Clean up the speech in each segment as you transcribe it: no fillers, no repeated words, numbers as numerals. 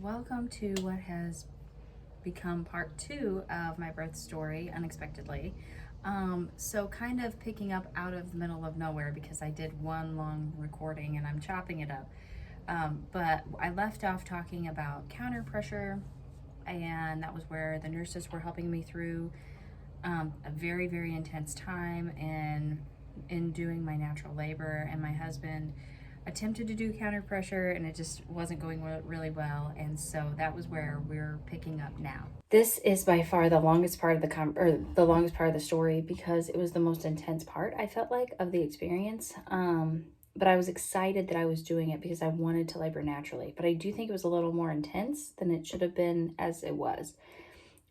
welcome to what has become part 2 of my birth story, unexpectedly. So kind of picking up out of the middle of nowhere because I did one long recording and I'm chopping it up. But I left off talking about counter pressure, and that was where the nurses were helping me through a very, very intense time in doing my natural labor, and my husband attempted to do counter pressure and it just wasn't going really well, and so that was where we're picking up now. This is by far the longest part of the longest part of the story because it was the most intense part, I felt like, of the experience. But I was excited that I was doing it because I wanted to labor naturally, but I do think it was a little more intense than it should have been as it was.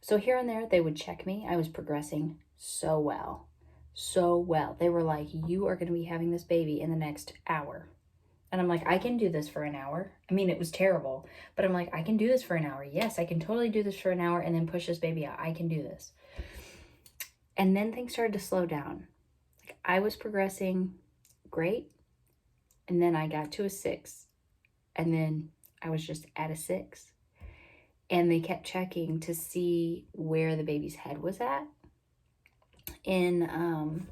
So here and there, they would check me. I was progressing so well. So well. They were like, you are going to be having this baby in the next hour. And I'm like, I can do this for an hour. I mean, it was terrible, but I'm like, I can do this for an hour. Yes, I can totally do this for an hour and then push this baby out. I can do this. And then things started to slow down. Like, I was progressing great. And then I got to a 6. And then I was just at a 6. And they kept checking to see where the baby's head was at in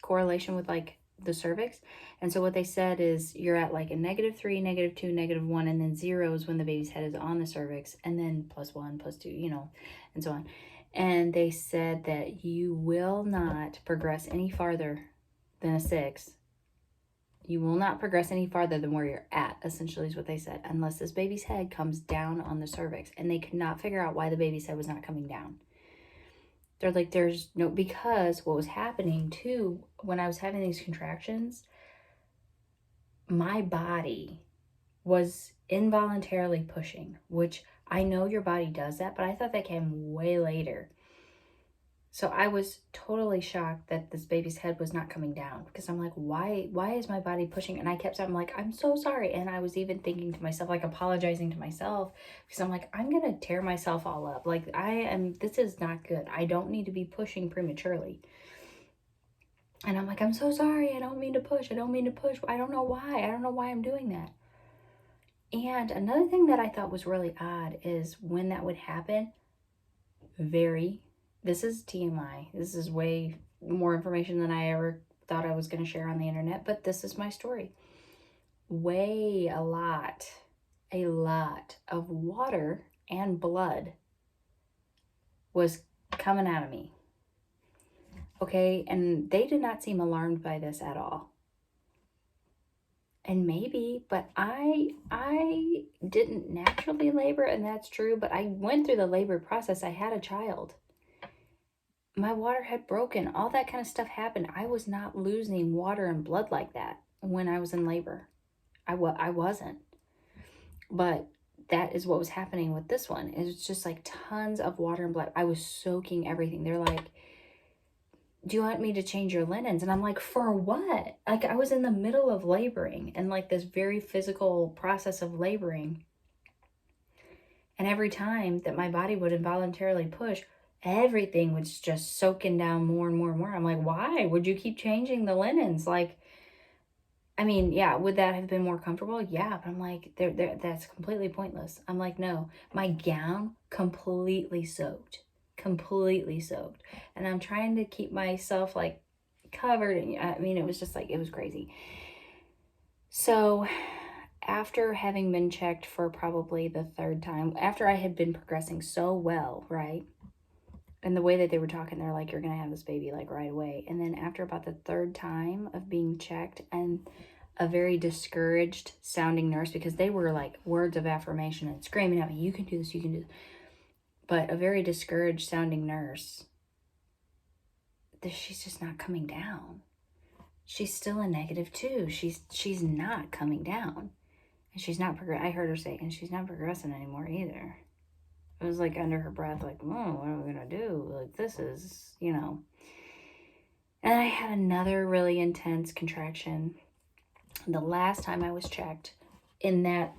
correlation with like the cervix. And so what they said is you're at like a -3, -2, -1, and then 0 is when the baby's head is on the cervix, and then +1, +2, and so on. And they said that you will not progress any farther than a 6. You will not progress any farther than where you're at, essentially is what they said, unless this baby's head comes down on the cervix. And they could not figure out why the baby's head was not coming down. They're like, there's no, because what was happening too, when I was having these contractions, my body was involuntarily pushing, which I know your body does that, but I thought that came way later. So I was totally shocked that this baby's head was not coming down because I'm like, why is my body pushing? And I kept saying, I'm like, I'm so sorry. And I was even thinking to myself, like apologizing to myself because I'm like, I'm going to tear myself all up. Like this is not good. I don't need to be pushing prematurely. And I'm like, I'm so sorry. I don't mean to push. I don't mean to push. I don't know why. I don't know why I'm doing that. And another thing that I thought was really odd is when that would happen, this is TMI. This is way more information than I ever thought I was going to share on the internet, but this is my story. A lot of water and blood was coming out of me. Okay, and they did not seem alarmed by this at all. And maybe, but I didn't naturally labor, and that's true, but I went through the labor process. I had a child. My water had broken. All that kind of stuff happened. I was not losing water and blood like that when I was in labor. I wasn't. But that is what was happening with this one. It was just like tons of water and blood. I was soaking everything. They're like, do you want me to change your linens? And I'm like, for what? Like, I was in the middle of laboring and like this very physical process of laboring. And every time that my body would involuntarily push, everything was just soaking down more and more and more. I'm like, why would you keep changing the linens? Like, I mean, yeah, would that have been more comfortable? Yeah, but I'm like, that's completely pointless. I'm like, no, my gown completely soaked. And I'm trying to keep myself like covered. And I mean, it was just like, it was crazy. So after having been checked for probably the 3rd time, after I had been progressing so well, right? And the way that they were talking, they're like, you're going to have this baby like right away. And then after about the 3rd time of being checked, and a very discouraged sounding nurse, because they were like words of affirmation and screaming at me, you can do this, you can do this. But a very discouraged sounding nurse, she's just not coming down. She's still a -2. She's not coming down. And she's not I heard her say, and she's not progressing anymore either. It was like under her breath, like, oh, what are we going to do? Like, this is, And I had another really intense contraction. The last time I was checked in that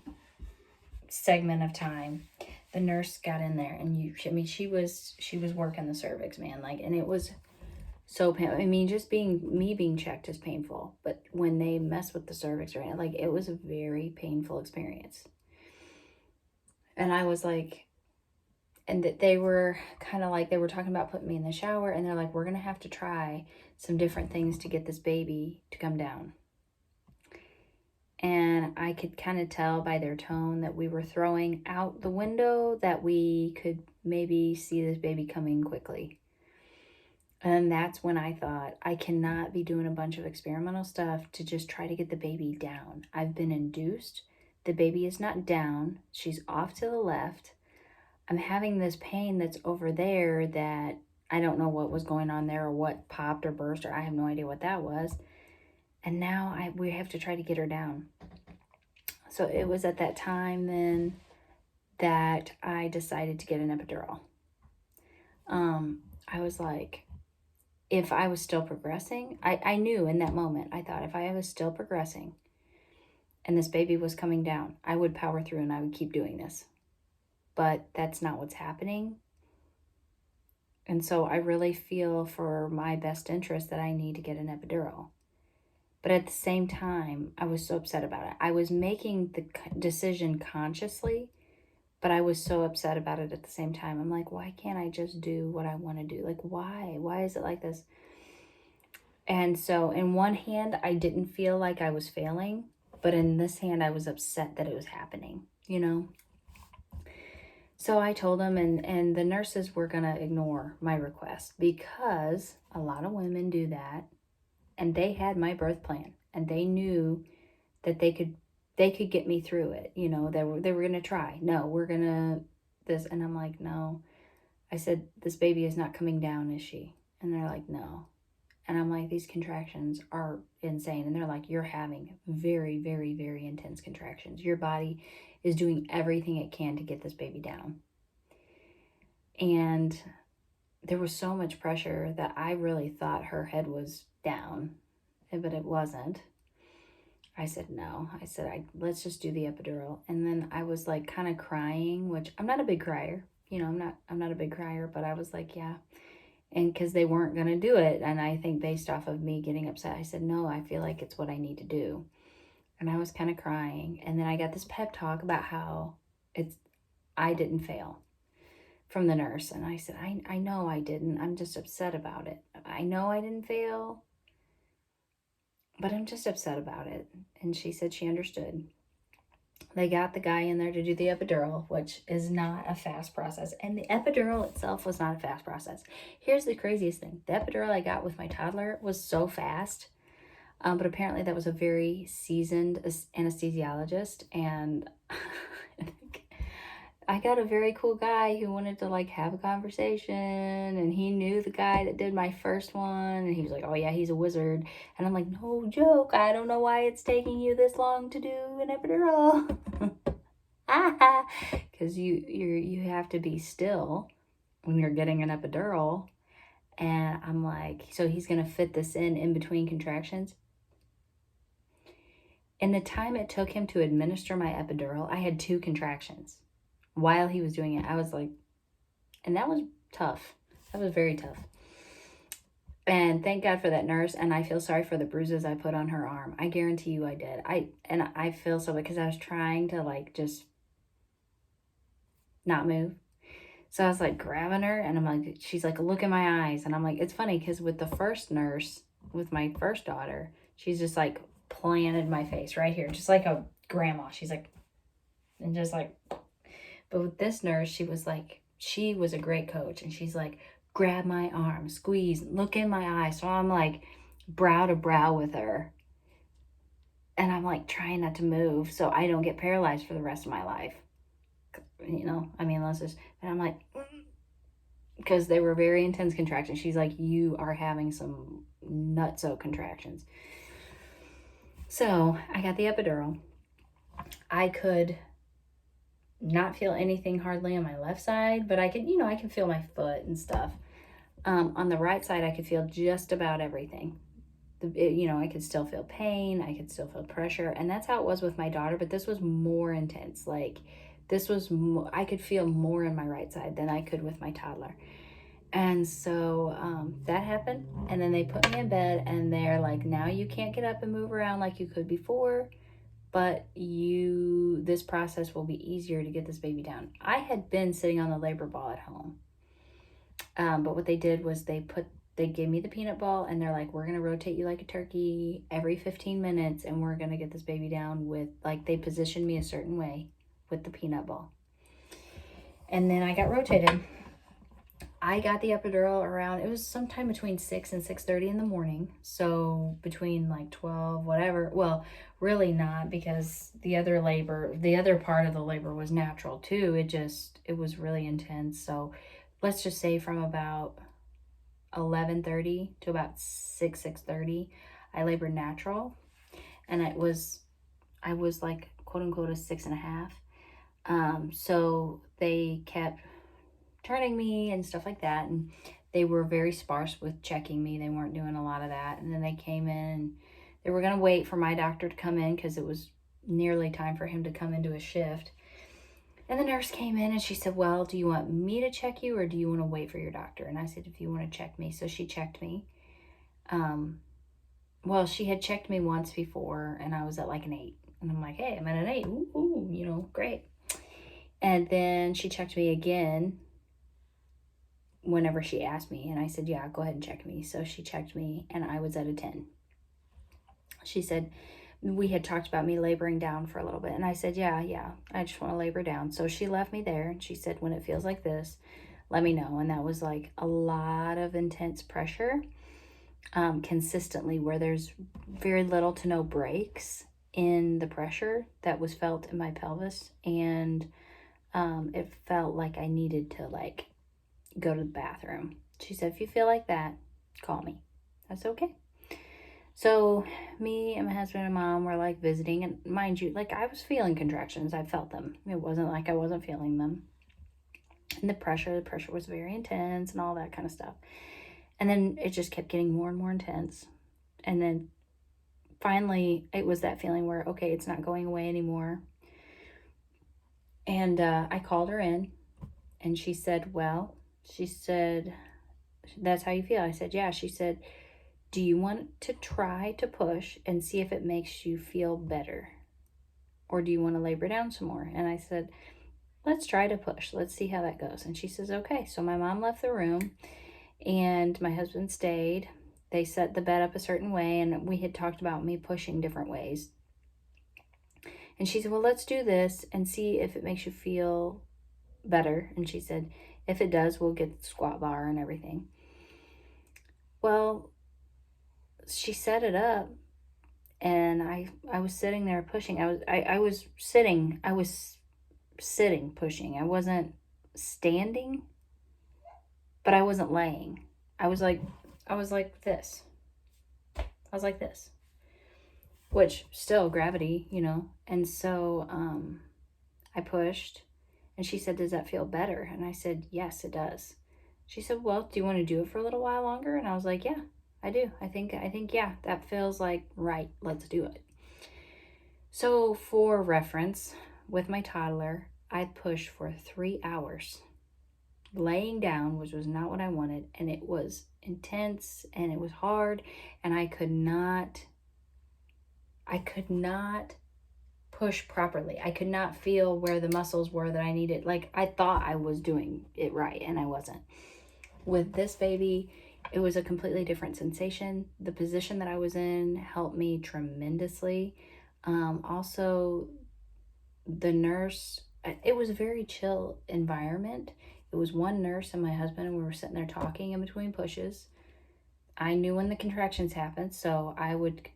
segment of time, the nurse got in there and she was working the cervix, man. Like, and it was so painful. I mean, just being checked is painful, but when they mess with the cervix, right, like, it was a very painful experience. And I was like, and that they were kind of like, they were talking about putting me in the shower, and they're like, we're going to have to try some different things to get this baby to come down. And I could kind of tell by their tone that we were throwing out the window that we could maybe see this baby coming quickly. And that's when I thought, I cannot be doing a bunch of experimental stuff to just try to get the baby down. I've been induced. The baby is not down. She's off to the left. I'm having this pain that's over there that I don't know what was going on there or what popped or burst, or I have no idea what that was. And now we have to try to get her down. So it was at that time then that I decided to get an epidural. I was like, if I was still progressing, I knew in that moment, I thought if I was still progressing and this baby was coming down, I would power through and I would keep doing this. But that's not what's happening. And so I really feel for my best interest that I need to get an epidural. But at the same time, I was so upset about it. I was making the decision consciously, but I was so upset about it at the same time. I'm like, why can't I just do what I want to do? Like, why? Why is it like this? And so in one hand, I didn't feel like I was failing, but in this hand, I was upset that it was happening, you know? So I told them, and the nurses were going to ignore my request because a lot of women do that. And they had my birth plan, and they knew that they could get me through it. You know, they were going to try. No, we're going to this. And I'm like, no. I said, this baby is not coming down, is she? And they're like, no. And I'm like, these contractions are insane. And they're like, you're having very, very, very intense contractions. Your body is doing everything it can to get this baby down. And there was so much pressure that I really thought her head was down, but it wasn't. I said no. I said, let's just do the epidural. And then I was like kind of crying, which I'm not a big crier. You know, I'm not a big crier, but I was like, yeah. And because they weren't going to do it. And I think based off of me getting upset, I said, no, I feel like it's what I need to do. And I was kind of crying. And then I got this pep talk about how I didn't fail from the nurse. And I said, I know I didn't. I'm just upset about it. I know I didn't fail, but I'm just upset about it. And she said she understood. They got the guy in there to do the epidural, which is not a fast process. And the epidural itself was not a fast process. Here's the craziest thing. The epidural I got with my toddler was so fast. But apparently that was a very seasoned anesthesiologist. And I got a very cool guy who wanted to like have a conversation, and he knew the guy that did my first one, and he was like, oh yeah, he's a wizard. And I'm like, no joke, I don't know why it's taking you this long to do an epidural. Because you have to be still when you're getting an epidural. And I'm like, so he's gonna fit this in between contractions. In the time it took him to administer my epidural, I had 2 contractions while he was doing it. I was like, and that was tough. That was very tough. And thank God for that nurse. And I feel sorry for the bruises I put on her arm. I guarantee you I did. I feel so bad because I was trying to like just not move. So I was like grabbing her, and I'm like, she's like, look in my eyes. And I'm like, it's funny because with the first nurse, with my first daughter, she's just like planted my face right here, just like a grandma. She's like, and just like, but with this nurse, she was a great coach. And she's like, grab my arm, squeeze, look in my eyes. So I'm like brow to brow with her. And I'm like trying not to move so I don't get paralyzed for the rest of my life. You know, I mean, let's just, and I'm like, because they were very intense contractions. She's like, you are having some nutso contractions. So I got the epidural. I could not feel anything hardly on my left side, but I could, I can feel my foot and stuff. On the right side, I could feel just about everything. I could still feel pain. I could still feel pressure. And that's how it was with my daughter, but this was more intense. Like this was, I could feel more in my right side than I could with my toddler. And so that happened. And then they put me in bed, and they're like, now you can't get up and move around like you could before. but this process will be easier to get this baby down. I had been sitting on the labor ball at home. But what they did was they gave me the peanut ball, and they're like, we're going to rotate you like a turkey every 15 minutes, and we're going to get this baby down with, like, they positioned me a certain way with the peanut ball. And then I got rotated. I got the epidural around, it was sometime between 6 and 6:30 in the morning. So between like 12, whatever. Well, really not, because the other part of the labor was natural too. It was really intense. So let's just say from about 11:30 to about 6:30, I labored natural. And I was like, quote unquote, a 6.5. So they kept turning me and stuff like that, and they were very sparse with checking me. They weren't doing a lot of that. And then they came in, they were going to wait for my doctor to come in because it was nearly time for him to come into a shift. And the nurse came in and she said, well, do you want me to check you, or do you want to wait for your doctor? And I said, if you want to check me. So she checked me. Well, she had checked me once before, and I was at like an 8. And I'm like, hey, I'm at an 8. Ooh, great. And then she checked me again whenever she asked me, and I said, yeah, go ahead and check me. So she checked me, and I was at a 10. She said, we had talked about me laboring down for a little bit, and I said, yeah, I just want to labor down. So she left me there, and she said, when it feels like this, let me know. And that was like a lot of intense pressure, consistently, where there's very little to no breaks in the pressure that was felt in my pelvis. And it felt like I needed to like go to the bathroom. She said, if you feel like that, call me. That's okay. So me and my husband and mom were like visiting, and mind you, like I was feeling contractions. I felt them. It wasn't like I wasn't feeling them. And the pressure was very intense and all that kind of stuff. And then it just kept getting more and more intense. And then finally it was that feeling where, okay, it's not going away anymore. And I called her in, and she said, that's how you feel? I said, yeah. She said, do you want to try to push and see if it makes you feel better? Or do you want to labor down some more? And I said, let's try to push. Let's see how that goes. And she says, okay. So my mom left the room, and my husband stayed. They set the bed up a certain way, and we had talked about me pushing different ways. And she said, well, let's do this and see if it makes you feel better. And she said, if it does, we'll get the squat bar and everything. Well, she set it up, and I was sitting there pushing. I was sitting pushing. I wasn't standing, but I wasn't laying. I was like this. I was like this, which still gravity, And so I pushed, and she said, does that feel better? And I said, yes, it does. She said, well, do you want to do it for a little while longer? And I was like, yeah, I do. I think, yeah, that feels like right. Let's do it. So for reference, with my toddler, I pushed for 3 hours, laying down, which was not what I wanted. And it was intense, and it was hard, and I could not push properly. I could not feel where the muscles were that I needed. Like, I thought I was doing it right, and I wasn't. With this baby, it was a completely different sensation. The position that I was in helped me tremendously. Also, the nurse, it was a very chill environment. It was one nurse and my husband, and we were sitting there talking in between pushes. I knew when the contractions happened, so I would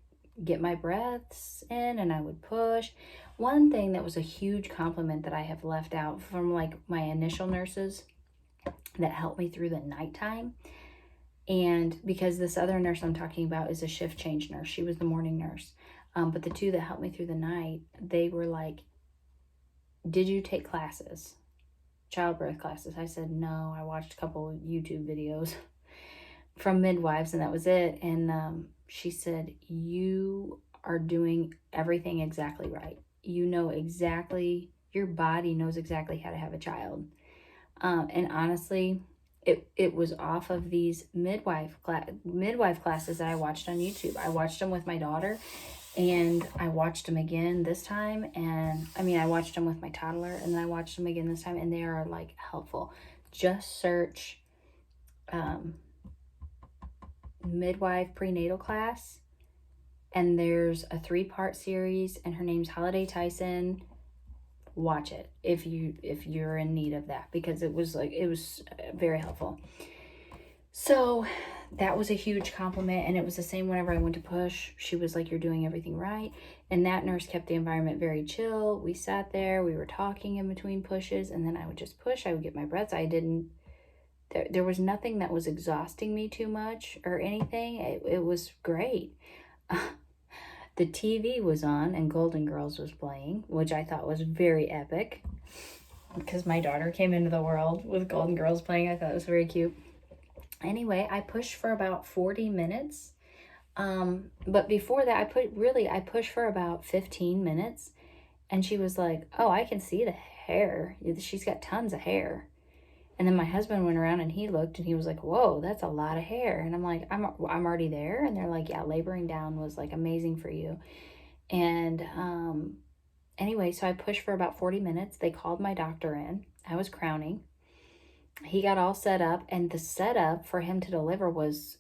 get my breaths in and I would push. One thing that was a huge compliment that I have left out from like my initial nurses that helped me through the nighttime, and because this other nurse I'm talking about is a shift change nurse, she was the morning nurse, but the two that helped me through the night, they were like, did you take classes, childbirth classes? I said, no, I watched a couple of YouTube videos from midwives, and that was it. And she said, you are doing everything exactly right. You know exactly, your body knows exactly how to have a child. And honestly, it was off of these midwife classes that I watched on YouTube. I watched them with my daughter, And I watched them again this time, and I mean, I watched them with my toddler, and then I watched them again this time, and they are like helpful. Just search um, midwife prenatal class, and there's a 3-part series, and her name's Holiday Tyson. Watch it if you're in need of that, because it was very helpful. So that was a huge compliment, and it was the same whenever I went to push. She was like, "You're doing everything right." And that nurse kept the environment very chill. We sat there, we were talking in between pushes, and then I would just push. I would get my breaths. There was nothing that was exhausting me too much or anything. It was great. The TV was on and Golden Girls was playing, which I thought was very epic because my daughter came into the world with Golden Girls playing. I thought it was very cute. Anyway, I pushed for about 40 minutes. But before that, I pushed for about 15 minutes. And she was like, "Oh, I can see the hair. She's got tons of hair." And then my husband went around and he looked and he was like, "Whoa, that's a lot of hair." And I'm like, I'm already there. And they're like, "Yeah, laboring down was like amazing for you." And anyway, so I pushed for about 40 minutes. They called my doctor in. I was crowning. He got all set up, and the setup for him to deliver was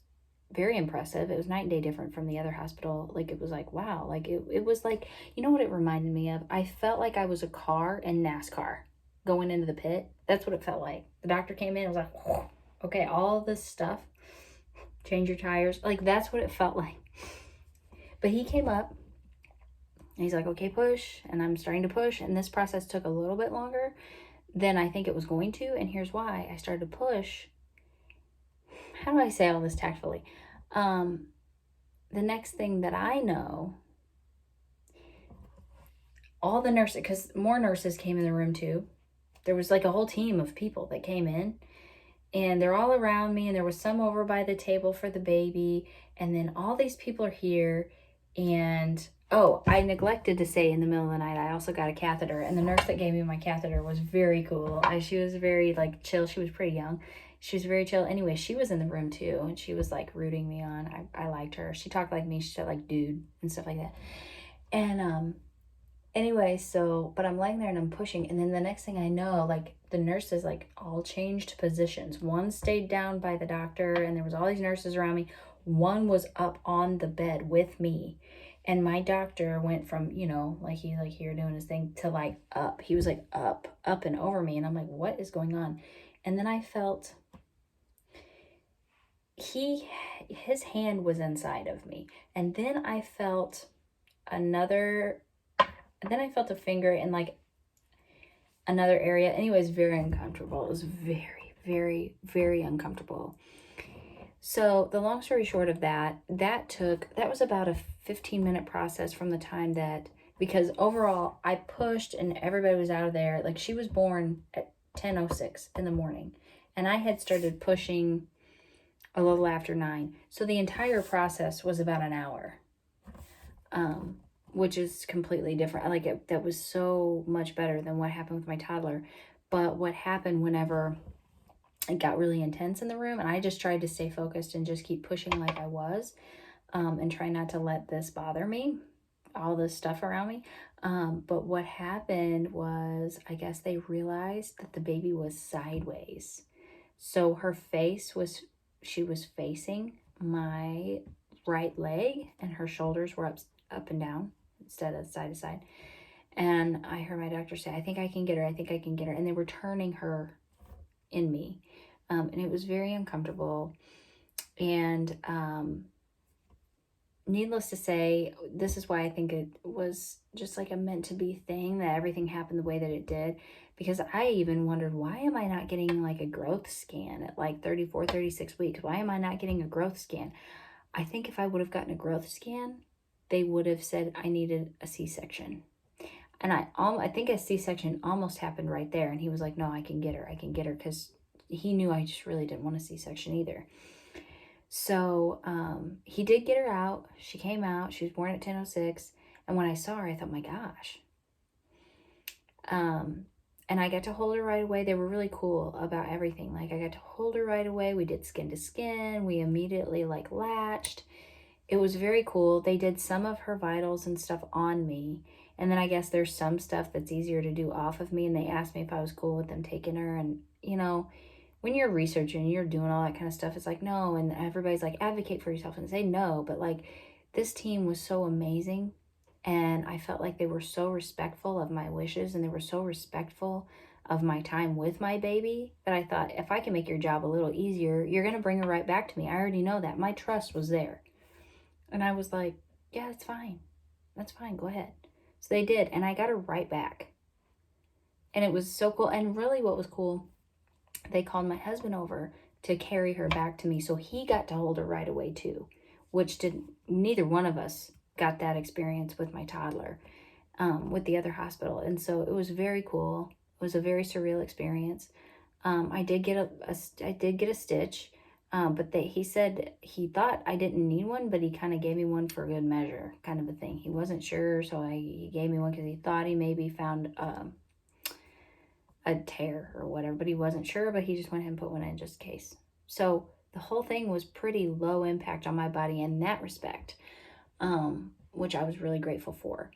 very impressive. It was night and day different from the other hospital. Like, it was like, wow. Like, it was like, you know what it reminded me of? I felt like I was a car in NASCAR going into the pit. That's what it felt like. The doctor came in and was like, "Whew, okay, all this stuff, change your tires." Like, that's what it felt like. But he came up and he's like, "Okay, push." And I'm starting to push. And this process took a little bit longer than I think it was going to. And here's why. I started to push. How do I say all this tactfully? The next thing that I know, all the nurses, because more nurses came in the room too. There was like a whole team of people that came in, and they're all around me, and there was some over by the table for the baby, and then all these people are here. And oh, I neglected to say, in the middle of the night, I also got a catheter, and the nurse that gave me my catheter was very cool. She was very like chill. She was pretty young. She was very chill. Anyway, she was in the room too, and she was like rooting me on. I liked her. She talked like me. She said like dude and stuff like that. And anyway, so but I'm laying there and I'm pushing, and then the next thing I know, like the nurses like all changed positions. One stayed down by the doctor, and there was all these nurses around me. One was up on the bed with me. And my doctor went from, like he like here doing his thing to like up. He was like up and over me. And I'm like, what is going on? And then I felt his hand was inside of me. And then I felt a finger in like another area. Anyway, it was very uncomfortable. It was very, very, very uncomfortable. So the long story short of that was about a 15-minute process from the time that, because overall I pushed and everybody was out of there. Like, she was born at 10:06 in the morning, and I had started pushing a little after 9. So the entire process was about an hour, which is completely different. Like, that was so much better than what happened with my toddler. But what happened whenever it got really intense in the room, and I just tried to stay focused and just keep pushing like I was, and try not to let this bother me, all this stuff around me. But what happened was, I guess they realized that the baby was sideways. So she was facing my right leg, and her shoulders were up and down instead of side to side. And I heard my doctor say, "I think I can get her. I think I can get her." And they were turning her in me. And it was very uncomfortable. And needless to say, this is why I think it was just like a meant to be thing, that everything happened the way that it did. Because I even wondered, why am I not getting like a growth scan at like 34, 36 weeks? Why am I not getting a growth scan? I think if I would have gotten a growth scan, they would have said I needed a C-section. And I think a C-section almost happened right there. And he was like, "No, I can get her. I can get her." Because he knew I just really didn't want a C-section either. So he did get her out. She came out. She was born at 10:06. And when I saw her, I thought, my gosh. And I got to hold her right away. They were really cool about everything. Like, I got to hold her right away. We did skin to skin. We immediately like latched. it was very cool. They did some of her vitals and stuff on me. And then I guess there's some stuff that's easier to do off of me. And they asked me if I was cool with them taking her. And, you know, when you're researching, you're doing all that kind of stuff, it's like, no. And everybody's like, advocate for yourself and say no. But like, this team was so amazing. And I felt like they were so respectful of my wishes and they were so respectful of my time with my baby that I thought, if I can make your job a little easier, you're going to bring her right back to me. I already know that. My trust was there. And I was like, yeah, it's fine. That's fine. Go ahead. So they did. And I got her right back. And it was so cool. And really what was cool, they called my husband over to carry her back to me. So he got to hold her right away too, which neither one of us got that experience with my toddler, with the other hospital. And so it was very cool. It was a very surreal experience. I did get a stitch. But he said he thought I didn't need one, but he kind of gave me one for good measure, kind of a thing. He wasn't sure, so he gave me one because he thought he maybe found a tear or whatever, but he wasn't sure, but he just went ahead and put one in just in case. So the whole thing was pretty low impact on my body in that respect, which I was really grateful for.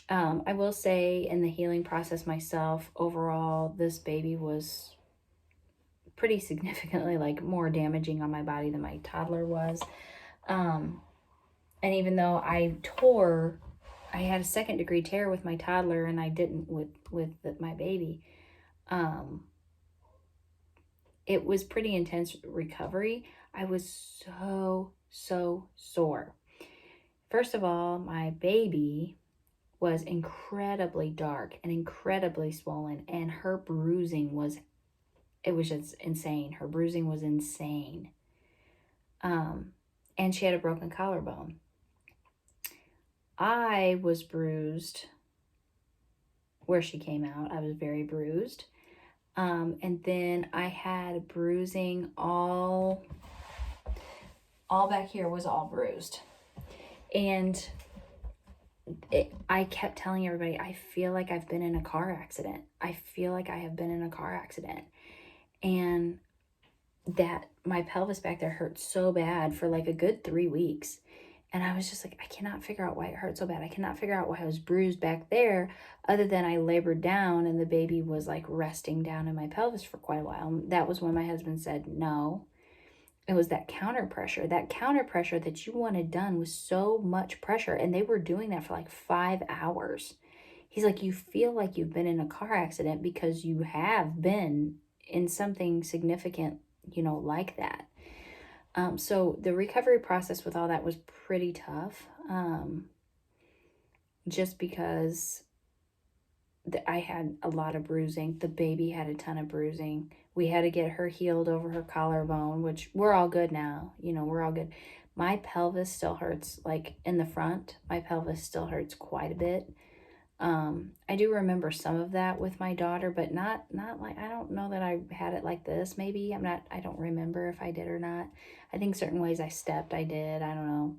I will say in the healing process myself, overall, this baby was pretty significantly like more damaging on my body than my toddler was. And even though I had a 2nd degree tear with my toddler and I didn't with my baby, it was pretty intense recovery. I was so sore. First of all, my baby was incredibly dark and incredibly swollen, and her bruising was just insane. Her bruising was insane. And she had a broken collarbone. I was bruised where she came out. I was very bruised. And then I had bruising all back here was all bruised. And I kept telling everybody, I feel like I've been in a car accident. I feel like I have been in a car accident. And that my pelvis back there hurt so bad for like a good 3 weeks. And I was just like, I cannot figure out why it hurt so bad. I cannot figure out why I was bruised back there, other than I labored down and the baby was like resting down in my pelvis for quite a while. That was when my husband said, no, it was that counter pressure. That counter pressure that you wanted done was so much pressure. And they were doing that for like 5 hours. He's like, you feel like you've been in a car accident because you have been in something significant, like that. So the recovery process with all that was pretty tough, just because I had a lot of bruising. The baby had a ton of bruising. We had to get her healed over her collarbone, which we're all good now. We're all good. My pelvis still hurts, like in the front. My pelvis still hurts quite a bit. I do remember some of that with my daughter, but not like, I don't know that I had it like this. Maybe I don't remember if I did or not. I think certain ways I stepped, I did, I don't know.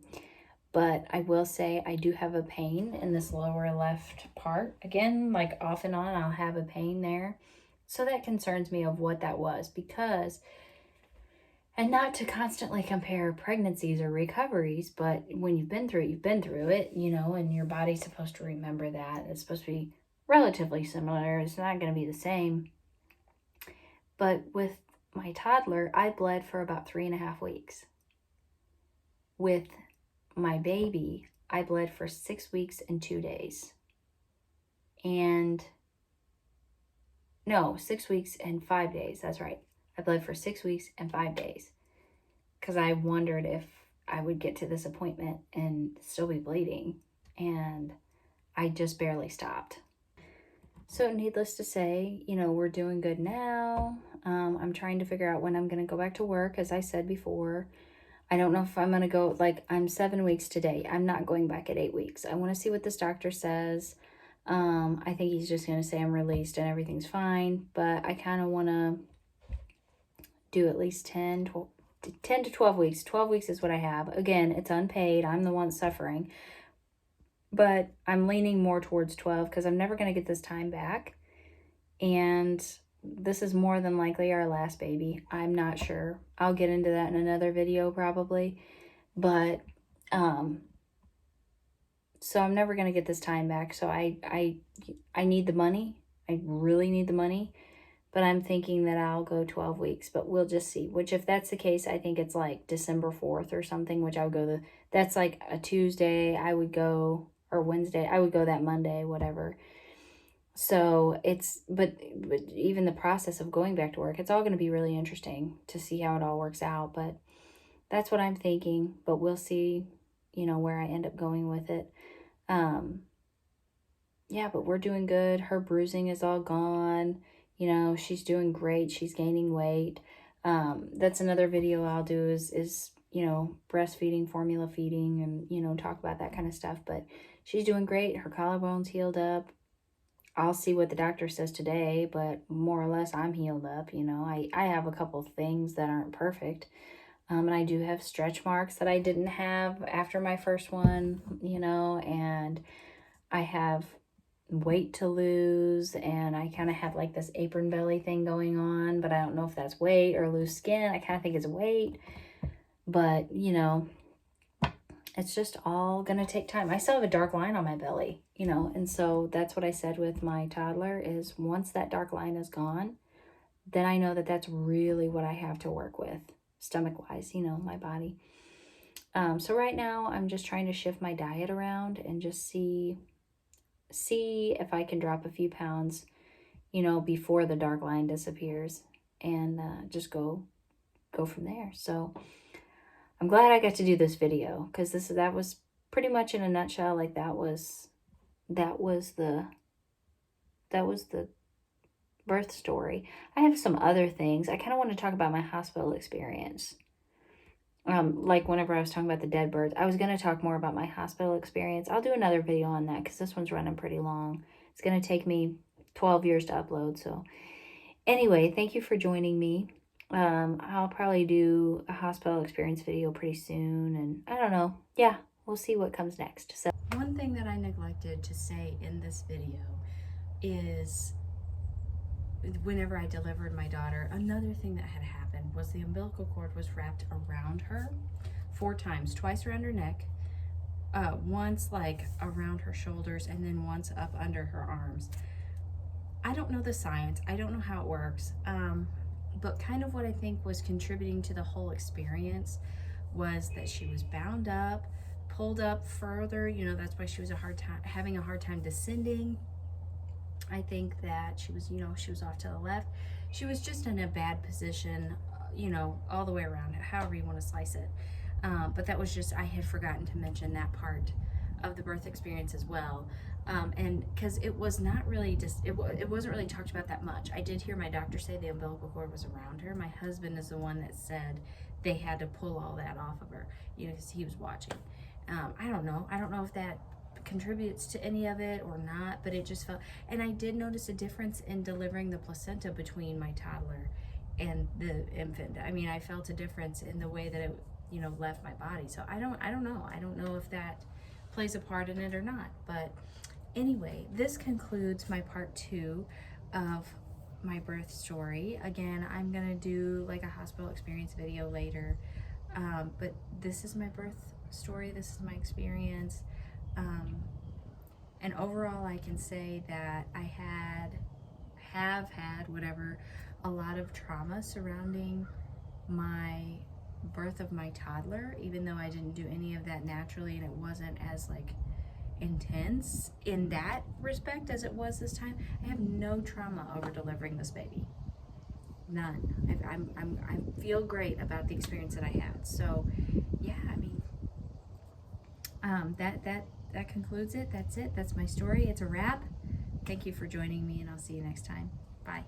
But I will say I do have a pain in this lower left part. Again, like off and on, I'll have a pain there. So that concerns me of what that was, because, and not to constantly compare pregnancies or recoveries, but when you've been through it, and your body's supposed to remember that. It's supposed to be relatively similar. It's not going to be the same. But with my toddler, I bled for about 3.5 weeks. With my baby, I bled for 6 weeks and 2 days. And no, 6 weeks and 5 days. That's right. I bled for 6 weeks and 5 days because I wondered if I would get to this appointment and still be bleeding. And I just barely stopped. So needless to say, we're doing good now. I'm trying to figure out when I'm going to go back to work. As I said before, I don't know if I'm going to go, like, I'm 7 weeks today. I'm not going back at 8 weeks. I want to see what this doctor says. I think he's just going to say I'm released and everything's fine. But I kind of want to do at least 10 to 12 weeks. 12 weeks is what I have. Again, it's unpaid. I'm the one suffering. But I'm leaning more towards 12 because I'm never going to get this time back. And this is more than likely our last baby. I'm not sure. I'll get into that in another video probably. But Um, so I'm never going to get this time back. So I need the money. I really need the money. But I'm thinking that I'll go 12 weeks, but we'll just see. Which, if that's the case, I think it's like December 4th or something, which I would go that's like a Tuesday. I would go, or Wednesday. I would go that Monday, whatever. So but even the process of going back to work, it's all going to be really interesting to see how it all works out. But that's what I'm thinking. But we'll see, where I end up going with it. Yeah, but we're doing good. Her bruising is all gone. She's doing great. She's gaining weight. That's another video I'll do is breastfeeding, formula feeding, and talk about that kind of stuff. But she's doing great. Her collarbone's healed up. I'll see what the doctor says today, but more or less I'm healed up. I have a couple things that aren't perfect. And I do have stretch marks that I didn't have after my first one, and I have weight to lose, and I kind of have like this apron belly thing going on, but I don't know if that's weight or loose skin. I kind of think it's weight, but it's just all gonna take time. I still have a dark line on my belly, and so that's what I said with my toddler is once that dark line is gone, then I know that that's really what I have to work with stomach wise, my body. So right now I'm just trying to shift my diet around and just see if I can drop a few pounds, before the dark line disappears, and just go from there. So I'm glad I got to do this video, because that was pretty much in a nutshell. Like that was the birth story. I have some other things. I kind of want to talk about my hospital experience. Like whenever I was talking about the dead birds, I was going to talk more about my hospital experience. I'll do another video on that because this one's running pretty long. It's going to take me 12 years to upload. So anyway, thank you for joining me. I'll probably do a hospital experience video pretty soon, and I don't know. Yeah, we'll see what comes next. So one thing that I neglected to say in this video is whenever I delivered my daughter, another thing that had happened was the umbilical cord was wrapped around her 4 times, twice around her neck, once like around her shoulders, and then once up under her arms. I don't know the science. I don't know how it works. But kind of what I think was contributing to the whole experience was that she was bound up, pulled up further. That's why she was having a hard time descending. I think that she was, she was off to the left. She was just in a bad position, all the way around, however you want to slice it. But that was just, I had forgotten to mention that part of the birth experience as well. And because it was not really it wasn't really talked about that much. I did hear my doctor say the umbilical cord was around her. My husband is the one that said they had to pull all that off of her, because he was watching. I don't know if that contributes to any of it or not, but it just felt, and I did notice a difference in delivering the placenta between my toddler and the infant. I mean, I felt a difference in the way that it, left my body. So I don't know. I don't know if that plays a part in it or not. But anyway, this concludes my part 2 of my birth story. Again, I'm gonna do like a hospital experience video later, but this is my birth story. This is my experience. And overall, I can say that I have had a lot of trauma surrounding my birth of my toddler, even though I didn't do any of that naturally, and it wasn't as like intense in that respect as it was this time. I have no trauma over delivering this baby. None. I feel great about the experience that I had. So yeah, I mean, that concludes it. That's it. That's my story. It's a wrap. Thank you for joining me, and I'll see you next time. Bye.